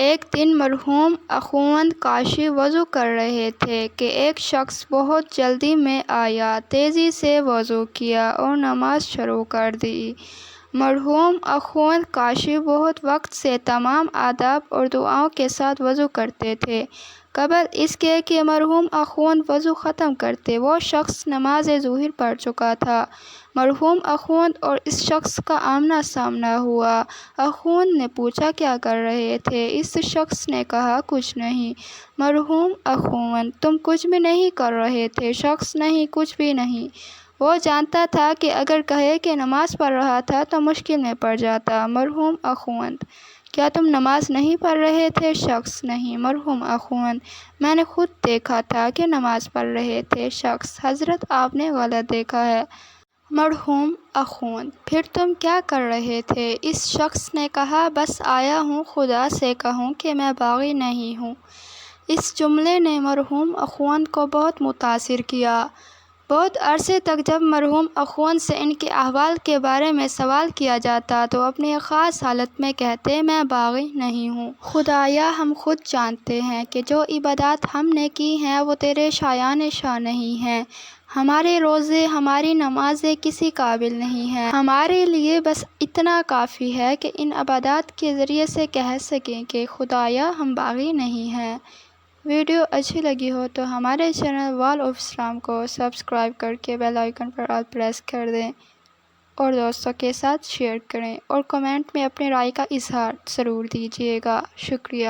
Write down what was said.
ایک دن مرحوم اخوند کاشی وضو کر رہے تھے کہ ایک شخص بہت جلدی میں آیا، تیزی سے وضو کیا اور نماز شروع کر دی۔ مرحوم اخوند کاشی بہت وقت سے تمام آداب اور دعاؤں کے ساتھ وضو کرتے تھے۔ قبل اس کے کہ مرحوم اخوند وضو ختم کرتے، وہ شخص نماز ظہر پڑھ چکا تھا۔ مرحوم اخوند اور اس شخص کا آمنا سامنا ہوا۔ اخوند نے پوچھا، کیا کر رہے تھے؟ اس شخص نے کہا، کچھ نہیں۔ مرحوم اخوند، تم کچھ بھی نہیں کر رہے تھے؟ شخص، نہیں، کچھ بھی نہیں۔ وہ جانتا تھا کہ اگر کہے کہ نماز پڑھ رہا تھا تو مشکل میں پڑ جاتا۔ مرحوم اخوند، کیا تم نماز نہیں پڑھ رہے تھے؟ شخص، نہیں۔ مرحوم اخوند، میں نے خود دیکھا تھا کہ نماز پڑھ رہے تھے۔ شخص، حضرت آپ نے غلط دیکھا ہے۔ مرحوم اخوند، پھر تم کیا کر رہے تھے؟ اس شخص نے کہا، بس آیا ہوں خدا سے کہوں کہ میں باغی نہیں ہوں۔ اس جملے نے مرحوم اخوند کو بہت متاثر کیا۔ بہت عرصے تک جب مرحوم اخوند سے ان کے احوال کے بارے میں سوال کیا جاتا تو اپنی خاص حالت میں کہتے، میں باغی نہیں ہوں۔ خدایا، ہم خود جانتے ہیں کہ جو عبادات ہم نے کی ہیں وہ تیرے شایان شان نہیں ہیں۔ ہمارے روزے، ہماری نمازیں کسی قابل نہیں ہیں۔ ہمارے لیے بس اتنا کافی ہے کہ ان عبادات کے ذریعے سے کہہ سکیں کہ خدایا ہم باغی نہیں ہیں۔ ویڈیو اچھی لگی ہو تو ہمارے چینل وال آف اسلام کو سبسکرائب کر کے بیل آئیکن پر آل پریس کر دیں اور دوستوں کے ساتھ شیئر کریں اور کمنٹ میں اپنی رائے کا اظہار ضرور دیجیے گا۔ شکریہ۔